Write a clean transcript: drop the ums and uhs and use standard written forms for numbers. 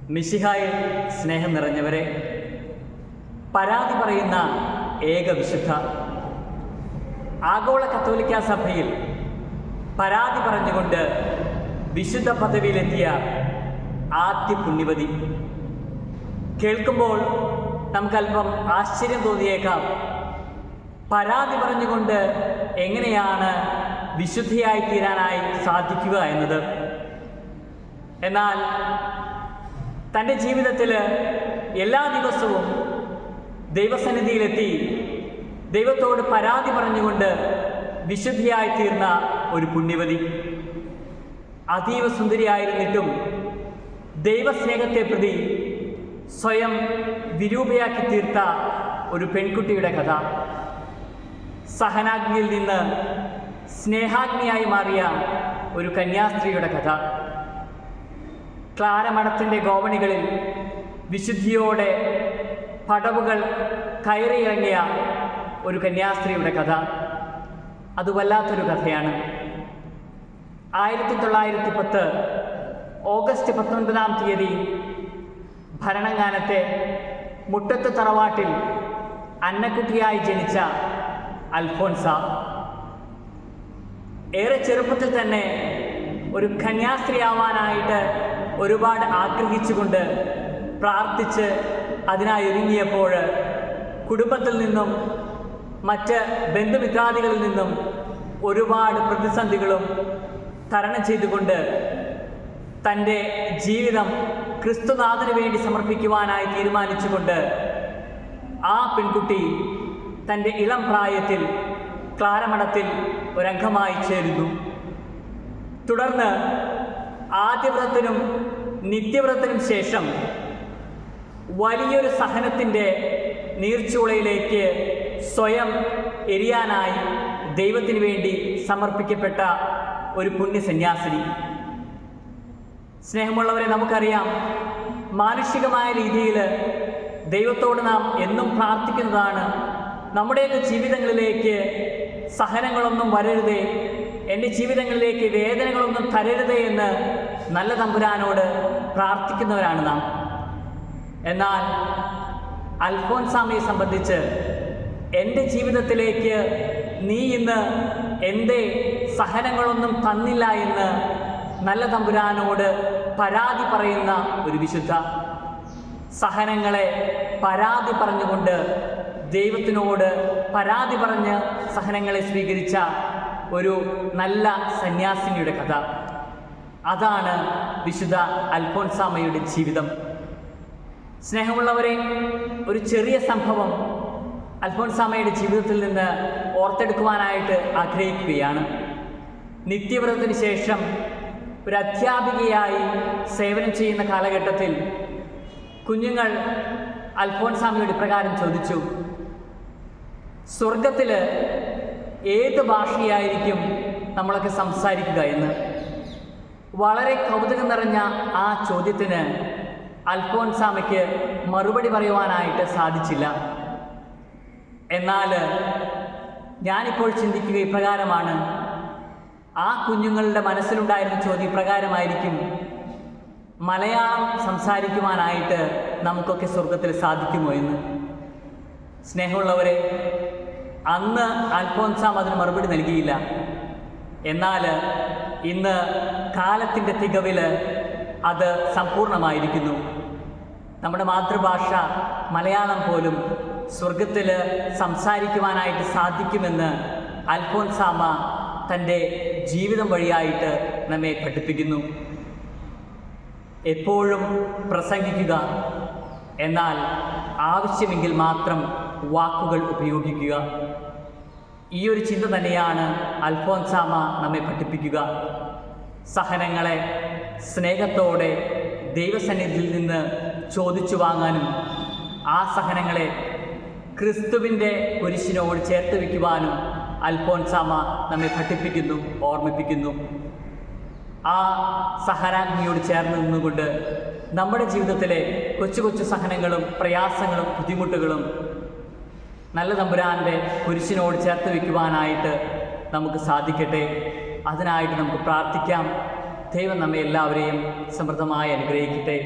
മിശിഹായിൽ സ്നേഹം നിറഞ്ഞവരെ, പരാതി പറയുന്ന ഏക വിശുദ്ധ ആഗോള കത്തോലിക്കാ സഭയിൽ പരാതി പറഞ്ഞുകൊണ്ട് വിശുദ്ധ പദവിയിലെത്തിയ ആദ്യ പുണ്യവതി. കേൾക്കുമ്പോൾ നമുക്കല്പം ആശ്ചര്യം തോന്നിയേക്കാം. പരാതി പറഞ്ഞുകൊണ്ട് എങ്ങനെയാണ് വിശുദ്ധയായി തീരാനായി സാധിക്കുക എന്നത്. എന്നാൽ തൻ്റെ ജീവിതത്തിൽ എല്ലാ ദിവസവും ദൈവസന്നിധിയിലെത്തി ദൈവത്തോട് പരാതി പറഞ്ഞുകൊണ്ട് വിശുദ്ധിയായി തീർന്ന ഒരു പുണ്യവതി. അതീവ സുന്ദരിയായിരുന്നിട്ടും ദൈവസ്നേഹത്തെ പ്രതി സ്വയം വിരൂപയാക്കി തീർത്ത ഒരു പെൺകുട്ടിയുടെ കഥ. സഹനാഗ്നിയിൽ നിന്ന് സ്നേഹാഗ്നിയായി മാറിയ ഒരു കന്യാസ്ത്രീയുടെ കഥ. ക്ലാരമഠത്തിൻ്റെ ഗോവണികളിൽ വിശുദ്ധിയോടെ പടവുകൾ കയറിയിറങ്ങിയ ഒരു കന്യാസ്ത്രീയുടെ കഥ. അത് വല്ലാത്തൊരു കഥയാണ്. 1910 ഓഗസ്റ്റ് 19 ഭരണങ്ങാനത്തെ മുട്ടത്ത് തറവാട്ടിൽ അന്നക്കുട്ടിയായി ജനിച്ച അൽഫോൻസ ഏറെ ചെറുപ്പത്തിൽ തന്നെ ഒരു കന്യാസ്ത്രീയാവാനായിട്ട് ഒരുപാട് ആഗ്രഹിച്ചുകൊണ്ട് പ്രാർത്ഥിച്ച് അതിനായി ഒരുങ്ങിയപ്പോൾ കുടുംബത്തിൽ നിന്നും മറ്റ് ബന്ധുമിത്രാദികളിൽ നിന്നും ഒരുപാട് പ്രതിസന്ധികളും തരണം ചെയ്തുകൊണ്ട് തൻ്റെ ജീവിതം ക്രിസ്തുനാഥന് വേണ്ടി സമർപ്പിക്കുവാനായി തീരുമാനിച്ചുകൊണ്ട് ആ പെൺകുട്ടി തൻ്റെ ഇളം പ്രായത്തിൽ ക്ലാരമഠത്തിൽ ഒരംഗമായി ചേരുന്നു. തുടർന്ന് ആദ്യവ്രതത്തിനും നിത്യവ്രതത്തിനും ശേഷം വലിയൊരു സഹനത്തിൻ്റെ നീർച്ചൂളയിലേക്ക് സ്വയം എരിയാനായി ദൈവത്തിന് വേണ്ടി സമർപ്പിക്കപ്പെട്ട ഒരു പുണ്യസന്യാസിനി. സ്നേഹമുള്ളവരെ, നമുക്കറിയാം, മാനുഷികമായ രീതിയിൽ ദൈവത്തോട് നാം എന്നും പ്രാർത്ഥിക്കുന്നതാണ്, നമ്മുടെയൊക്കെ ജീവിതങ്ങളിലേക്ക് സഹനങ്ങളൊന്നും വരരുതേ, എൻ്റെ ജീവിതങ്ങളിലേക്ക് വേദനകളൊന്നും തരരുതേ എന്ന് നല്ല തമ്പുരാനോട് പ്രാർത്ഥിക്കുന്നവരാണ് നാം. എന്നാൽ അൽഫോൻസാമയെ സംബന്ധിച്ച് എൻ്റെ ജീവിതത്തിലേക്ക് നീ ഇന്ന് എന്തേ സഹനങ്ങളൊന്നും തന്നില്ല എന്ന് നല്ല തമ്പുരാനോട് പരാതി പറയുന്ന ഒരു വിശുദ്ധ. സഹനങ്ങളെ പരാതി പറഞ്ഞുകൊണ്ട് ദൈവത്തിനോട് പരാതി പറഞ്ഞ് സഹനങ്ങളെ സ്വീകരിച്ച ഒരു നല്ല സന്യാസിനിയുടെ കഥ. അതാണ് വിശുദ്ധ അൽഫോൻസാമയുടെ ജീവിതം. സ്നേഹമുള്ളവരെ, ഒരു ചെറിയ സംഭവം അൽഫോൻസാമയുടെ ജീവിതത്തിൽ നിന്ന് ഓർത്തെടുക്കുവാനായിട്ട് ആഗ്രഹിക്കുകയാണ്. നിത്യവ്രതത്തിന് ശേഷം ഒരു അധ്യാപികയായി സേവനം ചെയ്യുന്ന കാലഘട്ടത്തിൽ കുഞ്ഞുങ്ങൾ അൽഫോൻസാമയോട് ഇപ്രകാരം ചോദിച്ചു: സ്വർഗത്തിൽ ഏത് ഭാഷയായിരിക്കും നമ്മളൊക്കെ സംസാരിക്കുക എന്ന്. വളരെ കൗതുകം നിറഞ്ഞ ആ ചോദ്യത്തിന് അൽഫോൻസാമയ്ക്ക് മറുപടി പറയുവാനായിട്ട് സാധിച്ചില്ല. എന്നാൽ ഞാനിപ്പോൾ ചിന്തിക്കുക ഇപ്രകാരമാണ്: ആ കുഞ്ഞുങ്ങളുടെ മനസ്സിലുണ്ടായിരുന്ന ചോദ്യം ഇപ്രകാരമായിരിക്കും: മലയാളം സംസാരിക്കുവാനായിട്ട് നമുക്കൊക്കെ സ്വർഗത്തിൽ സാധിക്കുമോ എന്ന്. സ്നേഹമുള്ളവരെ, അന്ന് അൽഫോൻസാമ അതിന് മറുപടി നൽകിയില്ല. എന്നാൽ ഇന്ന് കാലത്തിൻ്റെ തികവിൽ അത് സമ്പൂർണ്ണമായിരിക്കുന്നു. നമ്മുടെ മാതൃഭാഷ മലയാളം പോലും സ്വർഗത്തിൽ സംസാരിക്കുവാനായിട്ട് സാധിക്കുമെന്ന് അൽഫോൻസാമ തൻ്റെ ജീവിതം വഴിയായിട്ട് നമ്മെ പഠിപ്പിക്കുന്നു. എപ്പോഴും പ്രസംഗിക്കുക, എന്നാൽ ആവശ്യമെങ്കിൽ മാത്രം വാക്കുകൾ ഉപയോഗിക്കുക. ഈ ഒരു ചിന്ത തന്നെയാണ് അൽഫോൻസാമ നമ്മെ പഠിപ്പിക്കുക. സഹനങ്ങളെ സ്നേഹത്തോടെ ദൈവസന്നിധിയിൽ നിന്ന് ചോദിച്ചു വാങ്ങാനും ആ സഹനങ്ങളെ ക്രിസ്തുവിൻ്റെ കുരിശിനോട് ചേർത്ത് വയ്ക്കുവാനും അൽഫോൻസാമ നമ്മെ പഠിപ്പിക്കുന്നു, ഓർമ്മിപ്പിക്കുന്നു. ആ സഹനാഗ്നിയോട് ചേർന്ന് നിന്നുകൊണ്ട് നമ്മുടെ ജീവിതത്തിലെ കൊച്ചു കൊച്ചു സഹനങ്ങളും പ്രയാസങ്ങളും ബുദ്ധിമുട്ടുകളും നല്ല തമ്പുരാൻ്റെ കുരിശിനോട് ചേർത്ത് വയ്ക്കുവാനായിട്ട് നമുക്ക് സാധിക്കട്ടെ. അതിനായിട്ട് നമുക്ക് പ്രാർത്ഥിക്കാം. ദൈവം നമ്മെ എല്ലാവരെയും സമൃദ്ധമായി അനുഗ്രഹിക്കട്ടെ.